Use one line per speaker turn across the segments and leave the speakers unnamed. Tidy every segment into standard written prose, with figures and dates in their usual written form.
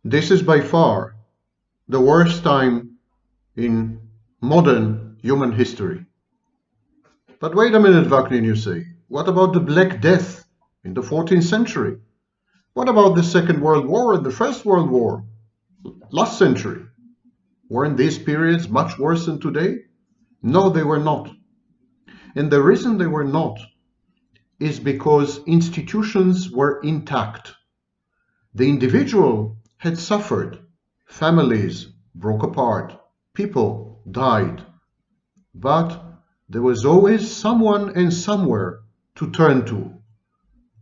This is by far the worst time in modern human history. But wait a minute, Wagner, you say. What about the Black Death in the 14th century? What about the Second World War and the First World War last century? Weren't these periods much worse than today? No, they were not. And the reason they were not is because institutions were intact. The individual had suffered. Families broke apart. People died. But there was always someone and somewhere to turn to.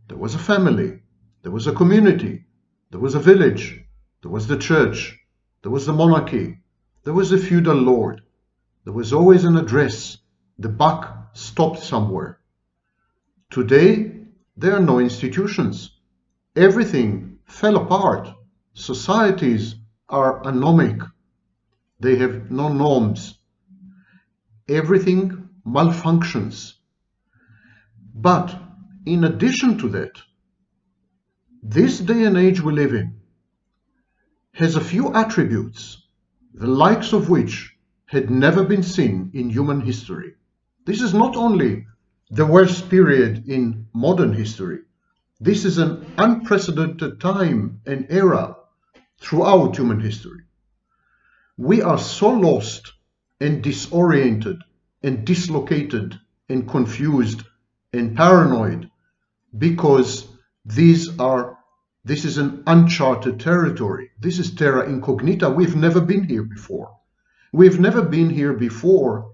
There was a family. There was a community. There was a village. There was the church. There was the monarchy. There was a feudal lord. There was always an address. The buck stopped somewhere. Today, there are no institutions. Everything fell apart. Societies are anomic. They have no norms. Everything malfunctions. But in addition to that, this day and age we live in has a few attributes, the likes of which had never been seen in human history. This is not only the worst period in modern history. This is an unprecedented time and era throughout human history. We are so lost and disoriented and dislocated and confused and paranoid because this is an uncharted territory. This is terra incognita. We've never been here before. We've never been here before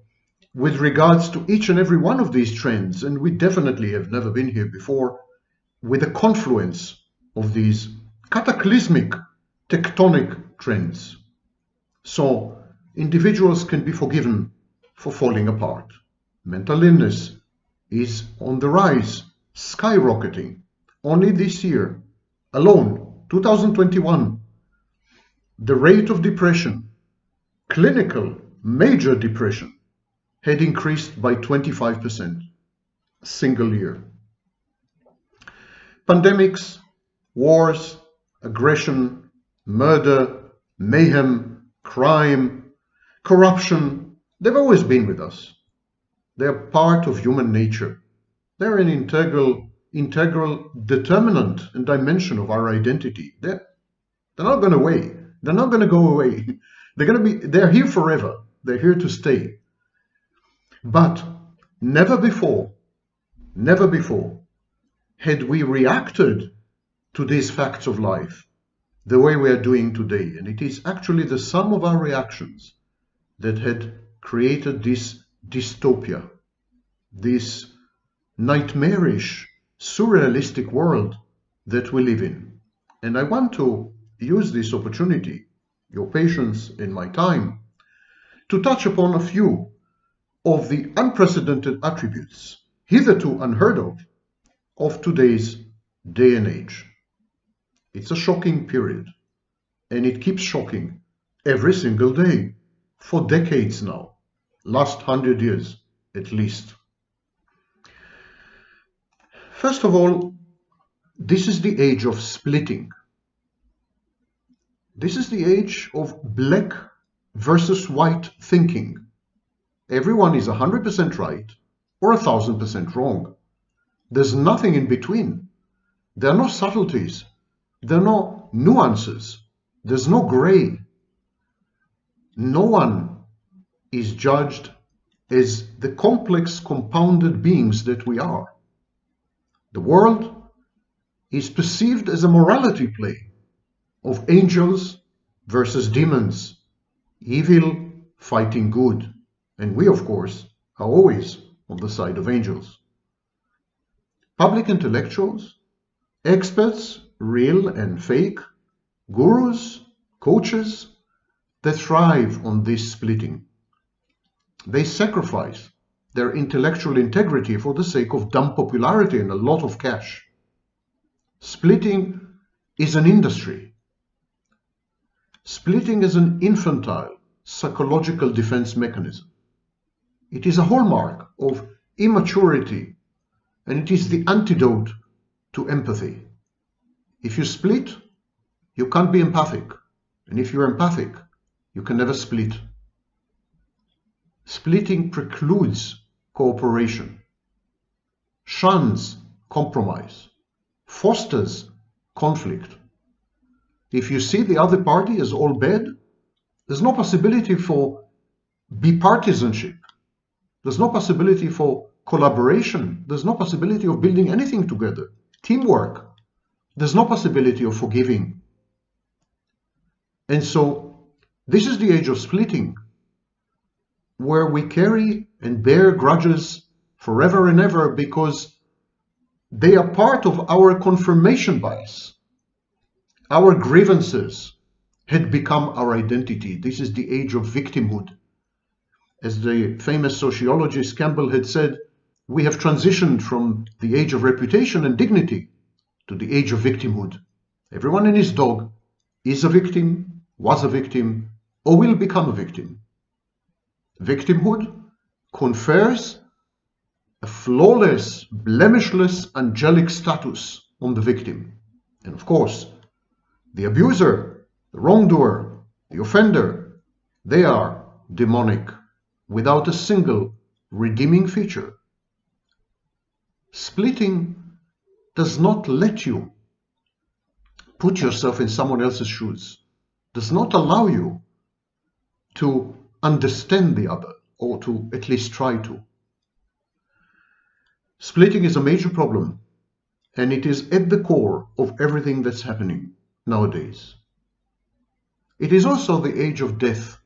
with regards to each and every one of these trends, and we definitely have never been here before with a confluence of these cataclysmic tectonic trends. So individuals can be forgiven for falling apart. Mental illness is on the rise, skyrocketing. Only this year alone, 2021, the rate of depression, clinical major depression, had increased by 25%, single year. Pandemics, wars, aggression, murder, mayhem, crime, corruption, they've always been with us. They're part of human nature. They're an integral determinant and dimension of our identity. They're not going away. They're not going to go away. They're here forever. They're here to stay. But never before had we reacted to these facts of life the way we are doing today. And it is actually the sum of our reactions that had created this dystopia, this nightmarish, surrealistic world that we live in. And I want to use this opportunity, your patience and my time, to touch upon a few of the unprecedented attributes, hitherto unheard of today's day and age. It's a shocking period, and it keeps shocking every single day for decades now, last 100 years at least. First of all, this is the age of splitting. This is the age of black versus white thinking. Everyone is 100% right or 1000% wrong. There's nothing in between. There are no subtleties. There are no nuances. There's no gray. No one is judged as the complex, compounded beings that we are. The world is perceived as a morality play of angels versus demons, evil fighting good. And we, of course, are always on the side of angels. Public intellectuals, experts, real and fake, gurus, coaches, they thrive on this splitting. They sacrifice their intellectual integrity for the sake of dumb popularity and a lot of cash. Splitting is an industry. Splitting is an infantile psychological defense mechanism. It is a hallmark of immaturity, and it is the antidote to empathy. If you split, You can't be empathic. And if you're empathic, you can never split. Splitting precludes cooperation, shuns compromise, fosters conflict. If you see the other party as all bad, there's no possibility for bipartisanship. There's no possibility for collaboration. There's no possibility of building anything together. Teamwork. There's no possibility of forgiving. And so this is the age of splitting, where we carry and bear grudges forever and ever because they are part of our confirmation bias. Our grievances had become our identity. This is the age of victimhood. As the famous sociologist Campbell had said, we have transitioned from the age of reputation and dignity to the age of victimhood. Everyone and his dog is a victim, was a victim, or will become a victim. Victimhood confers a flawless, blemishless, angelic status on the victim. And of course, the abuser, the wrongdoer, the offender, they are demonic, without a single redeeming feature. Splitting does not let you put yourself in someone else's shoes, does not allow you to understand the other, or to at least try to. Splitting is a major problem, and it is at the core of everything that's happening nowadays. It is also the age of death.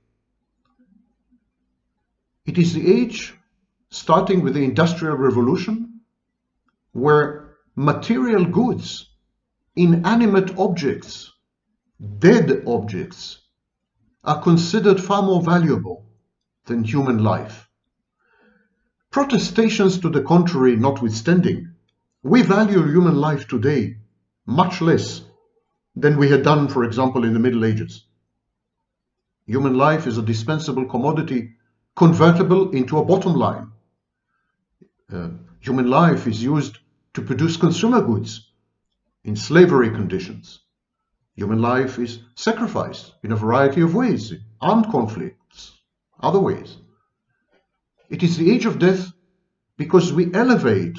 It is the age, starting with the Industrial Revolution, where material goods, inanimate objects, dead objects, are considered far more valuable than human life. Protestations to the contrary notwithstanding, we value human life today much less than we had done, for example, in the Middle Ages. Human life is a dispensable commodity convertible into a bottom line. Human life is used to produce consumer goods in slavery conditions. Human life is sacrificed in a variety of ways, in armed conflicts, other ways. It is the age of death because we elevate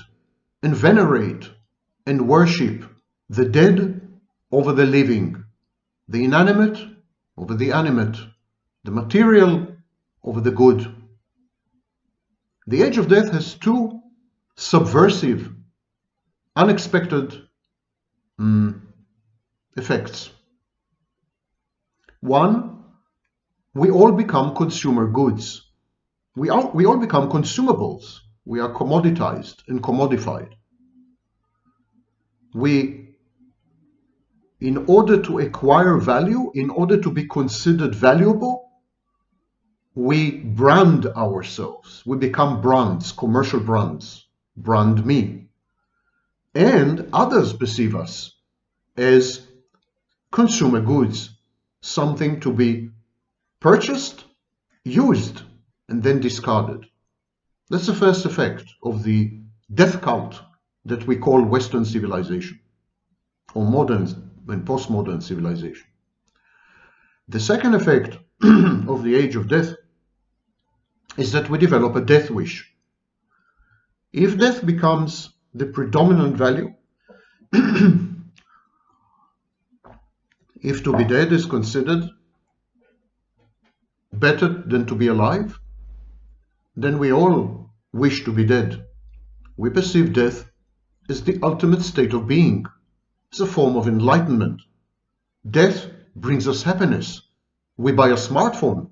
and venerate and worship the dead over the living, the inanimate over the animate, the material over the good. The age of death has two subversive, unexpected effects. One, we all become consumer goods. We all become consumables. We are commoditized and commodified. In order to acquire value, in order to be considered valuable, we brand ourselves. We become brands, commercial brands. Brand me. And others perceive us as consumer goods, something to be purchased, used, and then discarded. That's the first effect of the death cult that we call Western civilization, or modern and postmodern civilization. The second effect of the age of death is that we develop a death wish. If death becomes the predominant value, if to be dead is considered better than to be alive, then we all wish to be dead. We perceive death as the ultimate state of being. It's a form of enlightenment. Death brings us happiness. We buy a smartphone.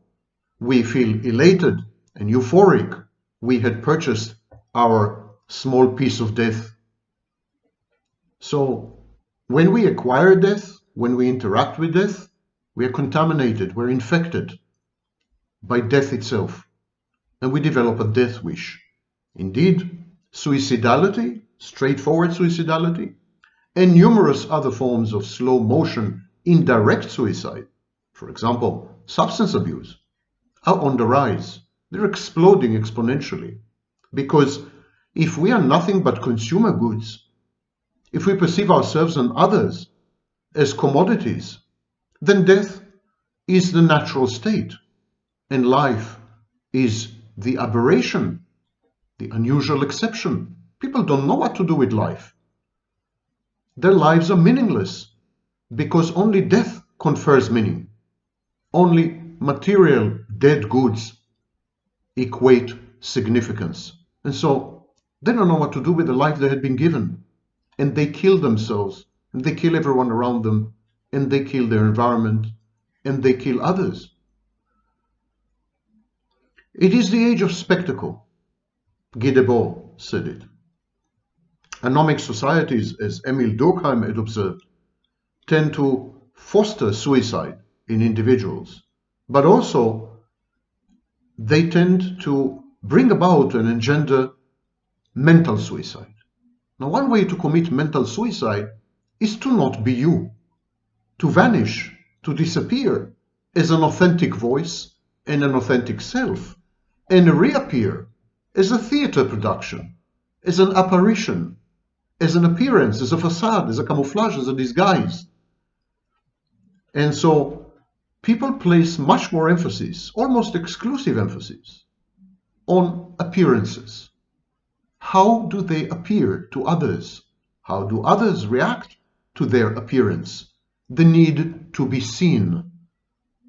We feel elated and euphoric. We had purchased our small piece of death. So when we acquire death, when we interact with death, we are contaminated, we're infected by death itself, and we develop a death wish. Indeed, suicidality, straightforward suicidality, and numerous other forms of slow motion, indirect suicide, for example, substance abuse, are on the rise. They're exploding exponentially. Because if we are nothing but consumer goods, if we perceive ourselves and others as commodities, then death is the natural state, and life is the aberration, the unusual exception. People don't know what to do with life. Their lives are meaningless because only death confers meaning. Only material dead goods equate significance. And so they don't know what to do with the life they had been given. And they kill themselves, and they kill everyone around them, and they kill their environment, and they kill others. It is the age of spectacle. Guy Debord said it. Anomic societies, as Emil Durkheim had observed, tend to foster suicide in individuals, but also they tend to bring about and engender mental suicide. Now, one way to commit mental suicide is to not be you, to vanish, to disappear as an authentic voice and an authentic self, and reappear as a theater production, as an apparition, as an appearance, as a facade, as a camouflage, as a disguise. And so people place much more emphasis, almost exclusive emphasis, on appearances. How do they appear to others? How do others react to their appearance? The need to be seen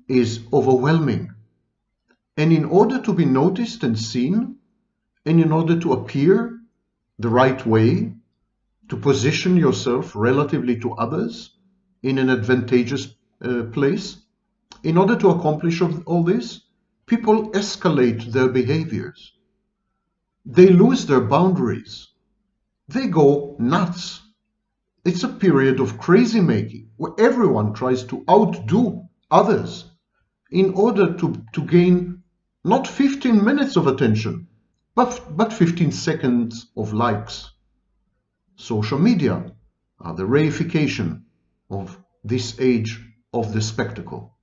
is overwhelming. And in order to be noticed and seen, and in order to appear the right way, to position yourself relatively to others in an advantageous place, in order to accomplish all this, people escalate their behaviors. They lose their boundaries. They go nuts. It's a period of crazy making where everyone tries to outdo others in order to gain not 15 minutes of attention, but 15 seconds of likes. Social media are the reification of this age of the spectacle.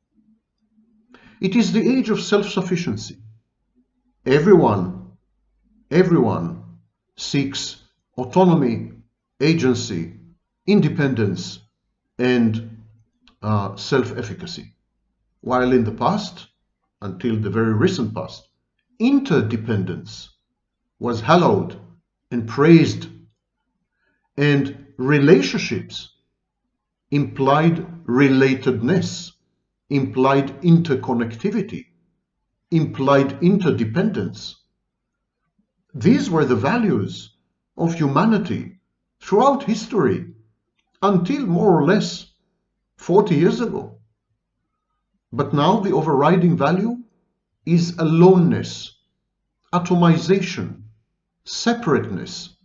It is the age of self-sufficiency. Everyone seeks autonomy, agency, independence, and self-efficacy. While in the past, until the very recent past, interdependence was hallowed and praised, and relationships implied relatedness, implied interconnectivity, implied interdependence. These were the values of humanity throughout history until more or less 40 years ago. But now the overriding value is aloneness, atomization, separateness,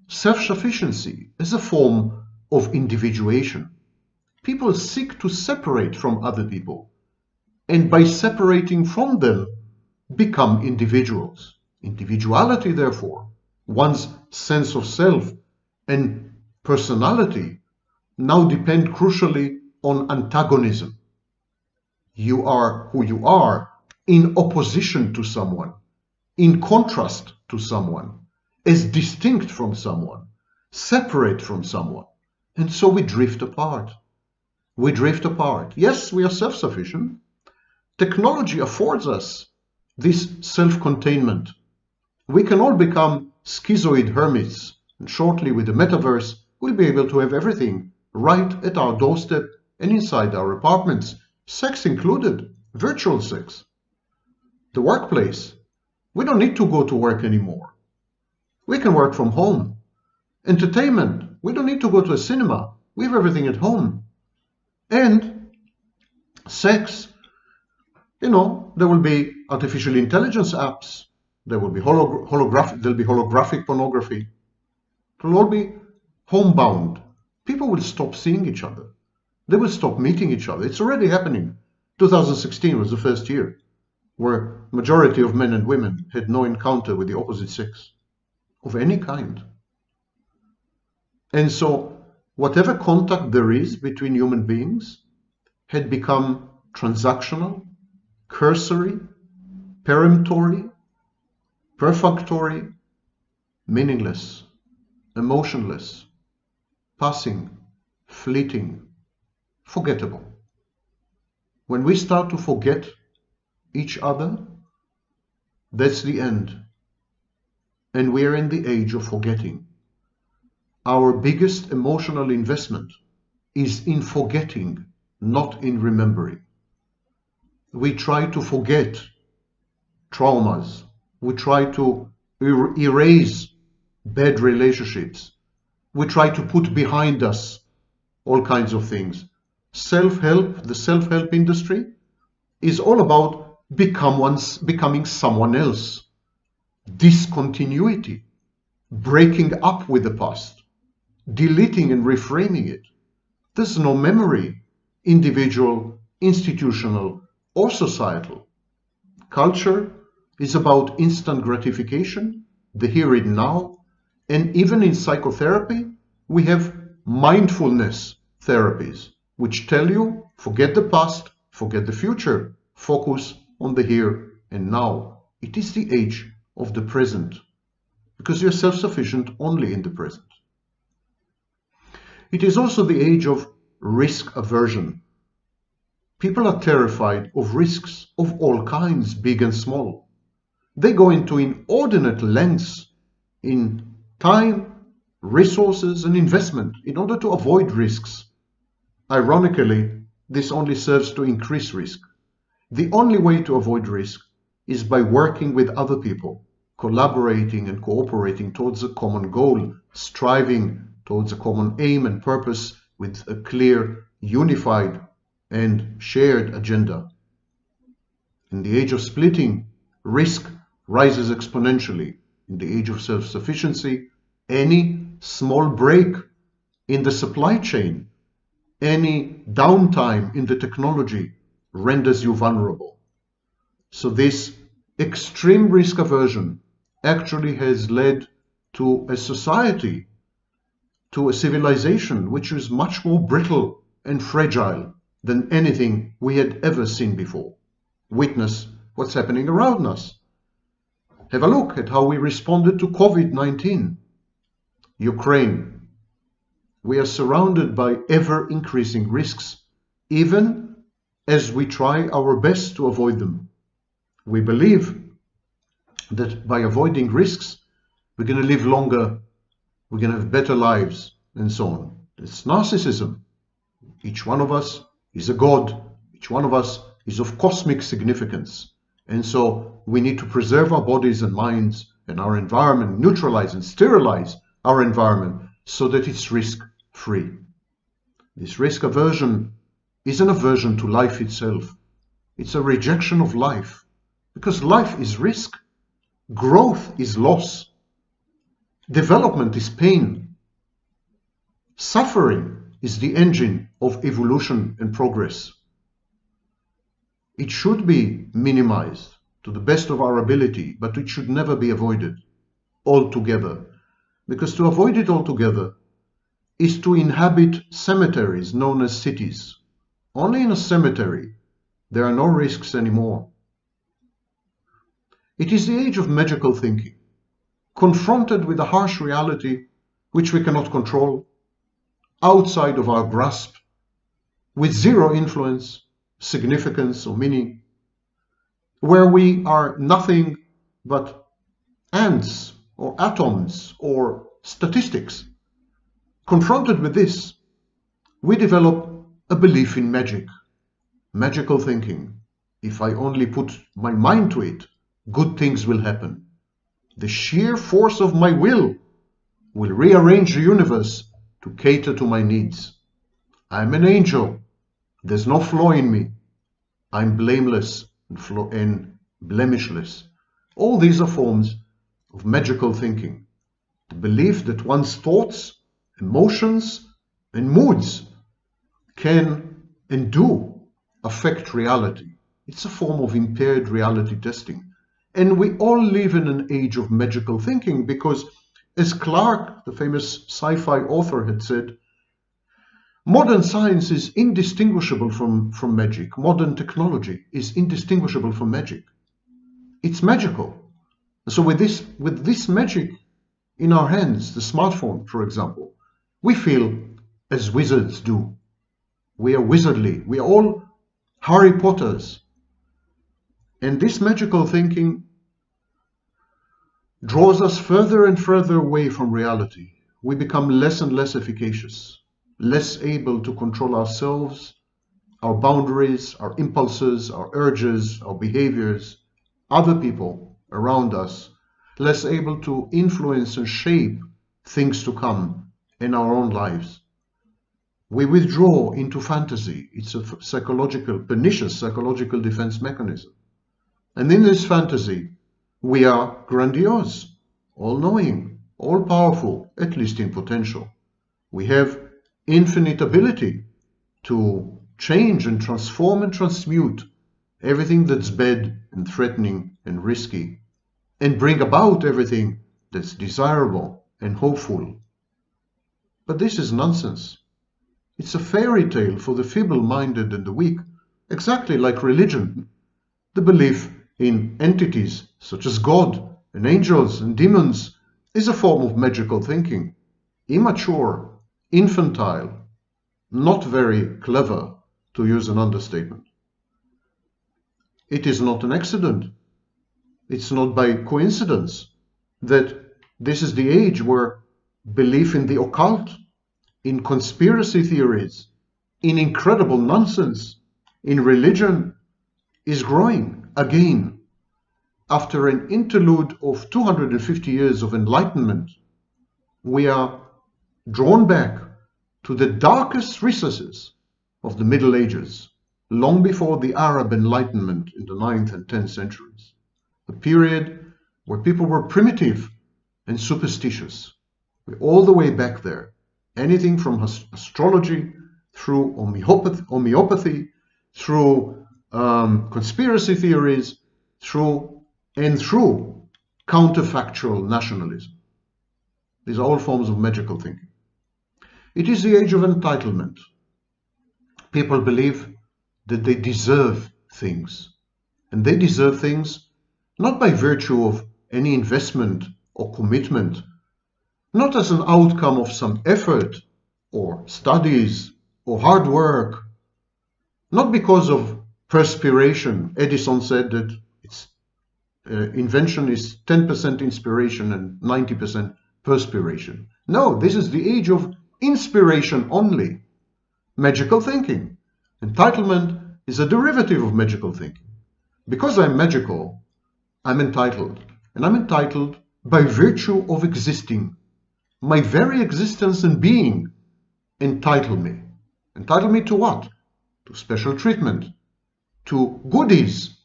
self-sufficiency as a form of individuation. People seek to separate from other people, and by separating from them, become individuals. Individuality, therefore, one's sense of self and personality now depend crucially on antagonism. You are who you are in opposition to someone, in contrast to someone, as distinct from someone, separate from someone. And so we drift apart. We drift apart. Yes, we are self-sufficient. Technology affords us this self-containment. We can all become schizoid hermits, and shortly with the metaverse, we'll be able to have everything right at our doorstep and inside our apartments, sex included, virtual sex. The workplace, we don't need to go to work anymore. We can work from home. Entertainment, we don't need to go to a cinema. We have everything at home. And sex, there will be artificial intelligence apps. There will be holographic pornography. It will all be homebound. People will stop seeing each other. They will stop meeting each other. It's already happening. 2016 was the first year where majority of men and women had no encounter with the opposite sex of any kind. And so whatever contact there is between human beings had become transactional, cursory, peremptory, perfunctory, meaningless, emotionless, passing, fleeting, forgettable. When we start to forget each other, that's the end. And we're in the age of forgetting. Our biggest emotional investment is in forgetting, not in remembering. We try to forget traumas. We try to erase bad relationships. We try to put behind us all kinds of things. Self-help, the self-help industry, is all about becoming someone else. Discontinuity, breaking up with the past, deleting and reframing it. There's no memory, individual, institutional, or societal. Culture is about instant gratification, the here and now, and even in psychotherapy, we have mindfulness therapies, which tell you, forget the past, forget the future, focus on the here and now. It is the age of the present, because you're self-sufficient only in the present. It is also the age of risk aversion. People are terrified of risks of all kinds, big and small. They go into inordinate lengths in time, resources, and investment in order to avoid risks. Ironically, this only serves to increase risk. The only way to avoid risk is by working with other people, collaborating and cooperating towards a common goal, striving towards a common aim and purpose with a clear, unified, and shared agenda. In the age of splitting, risk rises exponentially. In the age of self-sufficiency, any small break in the supply chain, any downtime in the technology renders you vulnerable. So this extreme risk aversion actually has led to a society, to a civilization which is much more brittle and fragile than anything we had ever seen before. Witness what's happening around us. Have a look at how we responded to COVID-19. Ukraine. We are surrounded by ever-increasing risks, even as we try our best to avoid them. We believe that by avoiding risks, we're going to live longer, we're going to have better lives, and so on. It's narcissism. Each one of us is a god. Each one of us is of cosmic significance. And so we need to preserve our bodies and minds and our environment, neutralize and sterilize our environment so that it's risk-free. This risk aversion is an aversion to life itself. It's a rejection of life, because life is risk. Growth is loss. Development is pain. Suffering is the engine of evolution and progress. It should be minimized to the best of our ability, but it should never be avoided altogether. Because to avoid it altogether is to inhabit cemeteries known as cities. Only in a cemetery there are no risks anymore. It is the age of magical thinking, confronted with a harsh reality which we cannot control, outside of our grasp, with zero influence, significance, or meaning, where we are nothing but ants or atoms or statistics. Confronted with this, we develop a belief in magic, magical thinking. If I only put my mind to it, good things will happen. The sheer force of my will rearrange the universe to cater to my needs. I'm an angel. There's no flaw in me. I'm blameless and blemishless. All these are forms of magical thinking. The belief that one's thoughts, emotions, and moods can and do affect reality. It's a form of impaired reality testing. And we all live in an age of magical thinking because, as Clarke, the famous sci-fi author, had said, modern science is indistinguishable from magic. Modern technology is indistinguishable from magic. It's magical. So with this magic in our hands, the smartphone, for example, we feel as wizards do. We are wizardly. We are all Harry Potters. And this magical thinking draws us further and further away from reality. We become less and less efficacious, less able to control ourselves, our boundaries, our impulses, our urges, our behaviors, other people around us, less able to influence and shape things to come in our own lives. We withdraw into fantasy. It's a pernicious psychological defense mechanism. And in this fantasy, we are grandiose, all-knowing, all-powerful, at least in potential. We have infinite ability to change and transform and transmute everything that's bad and threatening and risky, and bring about everything that's desirable and hopeful. But this is nonsense. It's a fairy tale for the feeble-minded and the weak, exactly like religion. The belief in entities such as God and angels and demons is a form of magical thinking, immature, infantile, not very clever, to use an understatement. It is not an accident. It's not by coincidence that this is the age where belief in the occult, in conspiracy theories, in incredible nonsense, in religion is growing again. After an interlude of 250 years of enlightenment, we are drawn back to the darkest recesses of the Middle Ages, long before the Arab Enlightenment in the 9th and 10th centuries, a period where people were primitive and superstitious. We're all the way back there. Anything from astrology through homeopathy, through conspiracy theories, through counterfactual nationalism. These are all forms of magical thinking. It is the age of entitlement. People believe that they deserve things, and they deserve things not by virtue of any investment or commitment, not as an outcome of some effort or studies or hard work, not because of perspiration. Edison said that invention is 10% inspiration and 90% perspiration. No, this is the age of inspiration only. Magical thinking. Entitlement is a derivative of magical thinking. Because I'm magical, I'm entitled. And I'm entitled by virtue of existing. My very existence and being entitle me. Entitle me to what? To special treatment, to goodies,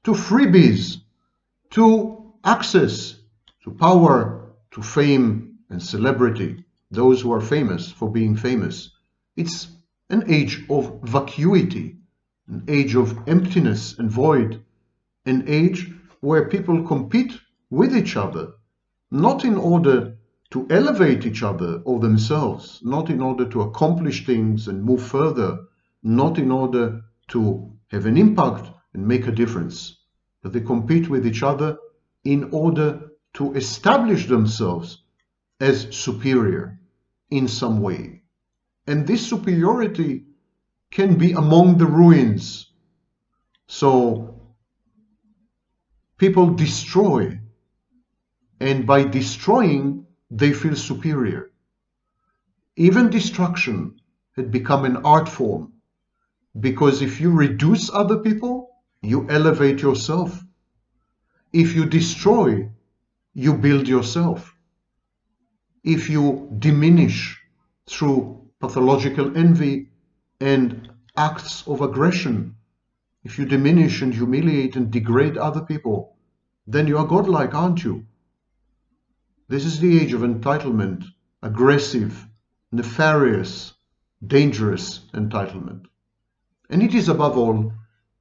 to freebies, to access, to power, to fame and celebrity, those who are famous for being famous. It's an age of vacuity, an age of emptiness and void, an age where people compete with each other, not in order to elevate each other or themselves, not in order to accomplish things and move further, not in order to have an impact and make a difference, but they compete with each other in order to establish themselves as superior in some way. And this superiority can be among the ruins. So people destroy, and by destroying, they feel superior. Even destruction had become an art form, because if you reduce other people, you elevate yourself. If you destroy, you build yourself. If you diminish through pathological envy and acts of aggression, if you diminish and humiliate and degrade other people, then you are godlike, aren't you? This is the age of entitlement, aggressive, nefarious, dangerous entitlement. And it is above all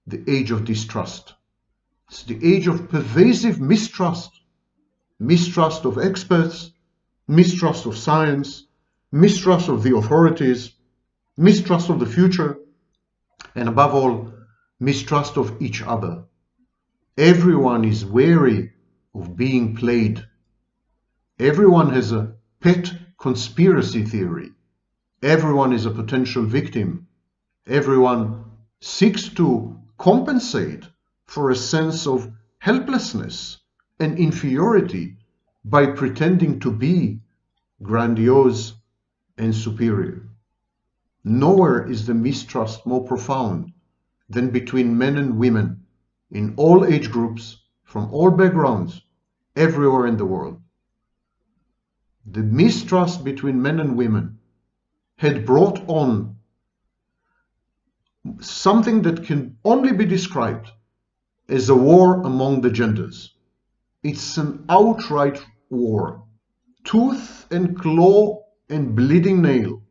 the age of distrust. It's the age of pervasive mistrust. Mistrust of experts, mistrust of science, mistrust of the authorities, mistrust of the future, and above all, mistrust of each other. Everyone is wary of being played. Everyone has a pet conspiracy theory. Everyone is a potential victim. Everyone seeks to compensate for a sense of helplessness and inferiority by pretending to be grandiose and superior. Nowhere is the mistrust more profound than between men and women in all age groups, from all backgrounds, everywhere in the world. The mistrust between men and women had brought on something that can only be described as a war among the genders. It's an outright war, tooth and claw and bleeding nail,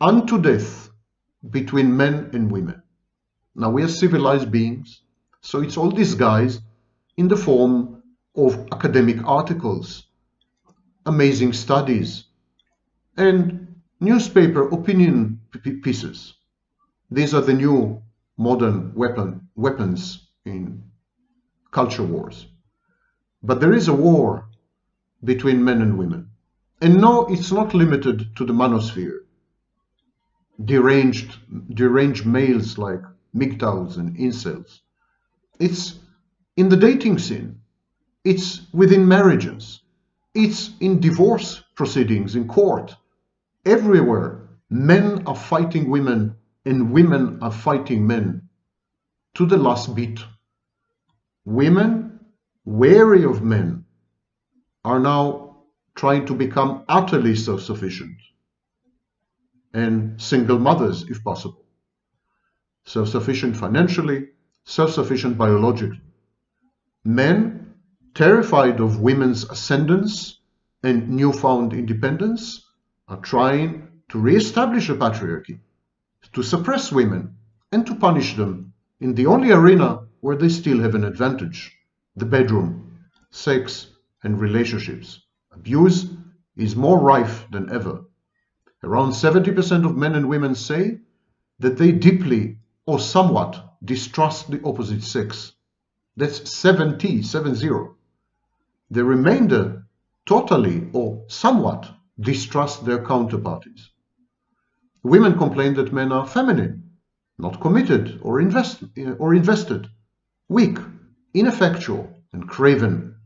unto death, between men and women. Now, we are civilized beings, so it's all disguised in the form of academic articles, amazing studies, and newspaper opinion pieces. These are the new modern weapons in culture wars. But there is a war between men and women. And no, it's not limited to the manosphere. Deranged males like MGTOWs and incels. It's in the dating scene. It's within marriages. It's in divorce proceedings in court. Everywhere, men are fighting women and women are fighting men to the last beat. Women, wary of men, are now trying to become utterly self-sufficient, and single mothers if possible. Self-sufficient financially, self-sufficient biologically. Men, terrified of women's ascendance and newfound independence, are trying to re-establish a patriarchy, to suppress women and to punish them in the only arena where they still have an advantage, the bedroom, sex and relationships. Abuse is more rife than ever. Around 70% of men and women say that they deeply or somewhat distrust the opposite sex. That's 70. The remainder totally or somewhat distrust their counterparties. Women complain that men are feminine, not committed or invested, weak, ineffectual, and craven.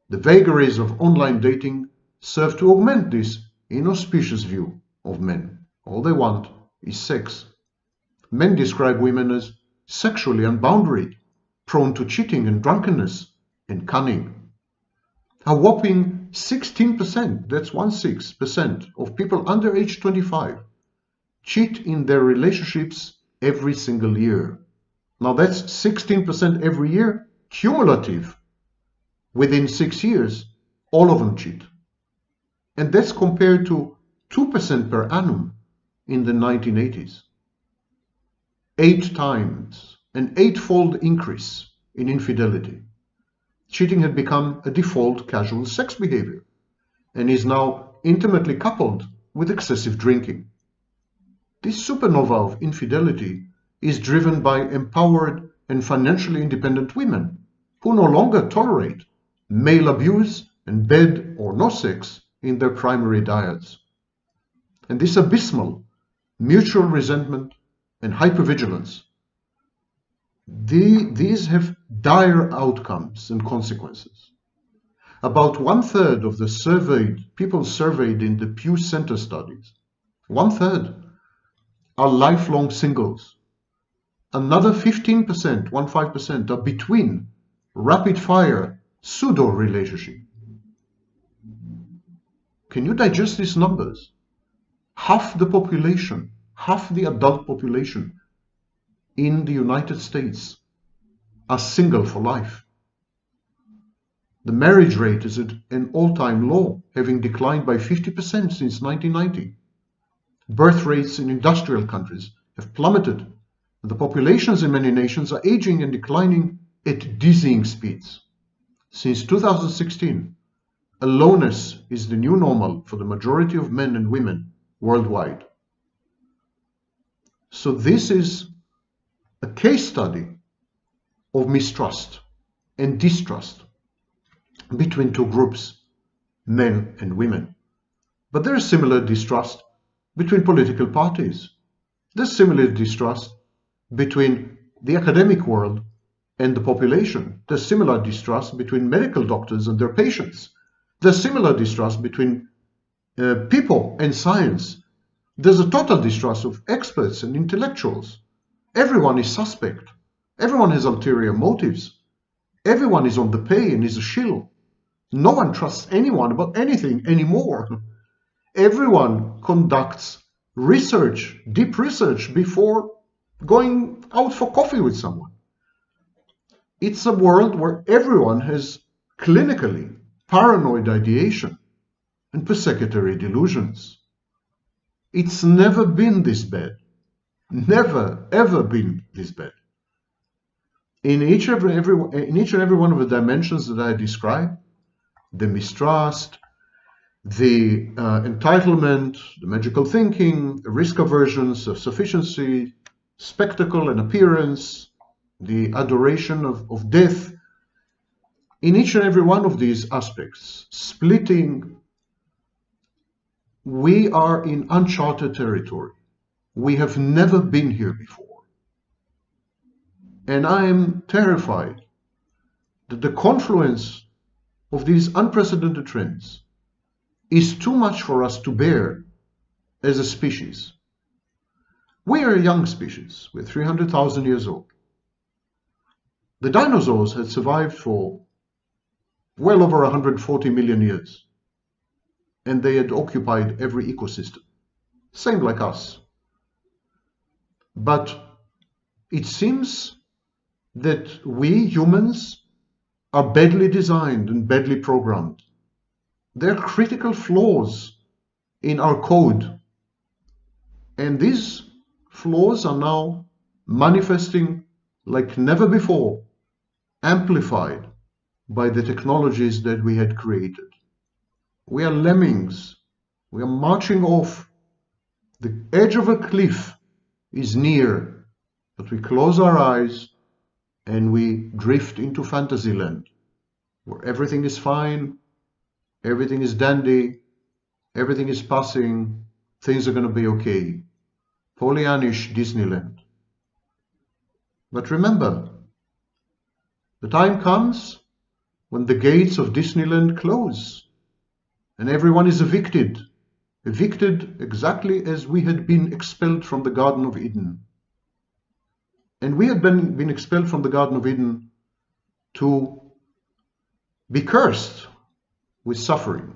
The vagaries of online dating serve to augment this inauspicious view of men. All they want is sex. Men describe women as sexually unboundaried, prone to cheating and drunkenness, and cunning. A whopping 16%, that's 16%, of people under age 25 cheat in their relationships every single year. Now that's 16% every year, cumulative. Within 6 years, all of them cheat. And that's compared to 2% per annum in the 1980s. 8 times, an 8-fold increase in infidelity. Cheating had become a default casual sex behavior and is now intimately coupled with excessive drinking. This supernova of infidelity is driven by empowered and financially independent women who no longer tolerate male abuse and bed or no sex in their primary diets. And this abysmal mutual resentment and hypervigilance, these have dire outcomes and consequences. About 1/3 of the people surveyed in the Pew Center studies, 1/3 are lifelong singles. Another 15% are between rapid-fire pseudo-relationship. Can you digest these numbers? Half the population, half the adult population in the United States are single for life. The marriage rate is at an all-time low, having declined by 50% since 1990. Birth rates in industrial countries have plummeted. The populations in many nations are aging and declining at dizzying speeds. Since 2016, aloneness is the new normal for the majority of men and women worldwide. So this is a case study of mistrust and distrust between two groups, men and women. But there is similar distrust between political parties. There's similar distrust between the academic world and the population. There's similar distrust between medical doctors and their patients. There's similar distrust between people and science. There's a total distrust of experts and intellectuals. Everyone is suspect. Everyone has ulterior motives. Everyone is on the pay and is a shill. No one trusts anyone about anything anymore. Everyone conducts research, deep research, before going out for coffee with someone. It's a world where everyone has clinically paranoid ideation and persecutory delusions. It's never been this bad. Never, ever been this bad. In each and every one of the dimensions that I described, the mistrust, the entitlement, the magical thinking, the risk aversion, self-sufficiency, spectacle and appearance, the adoration of death, in each and every one of these aspects, splitting, we are in uncharted territory. We have never been here before. And I am terrified that the confluence of these unprecedented trends is too much for us to bear as a species. We are a young species. We're 300,000 years old. The dinosaurs had survived for well over 140 million years, and they had occupied every ecosystem, same like us. But it seems that we humans are badly designed and badly programmed. There are critical flaws in our code, and these flaws are now manifesting like never before, amplified by the technologies that we had created. We are lemmings. We are marching off. The edge of a cliff is near, but we close our eyes and we drift into fantasy land, where everything is fine, everything is dandy, everything is passing, things are going to be okay. Pollyannish Disneyland. But remember, the time comes when the gates of Disneyland close and everyone is evicted exactly as we had been expelled from the Garden of Eden. And we had been expelled from the Garden of Eden to be cursed with suffering.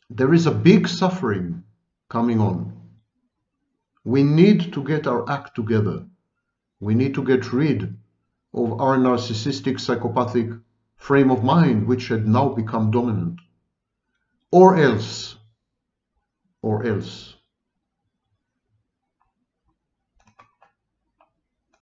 There is a big suffering coming on. We need to get our act together. We need to get rid of our narcissistic, psychopathic frame of mind, which had now become dominant. Or else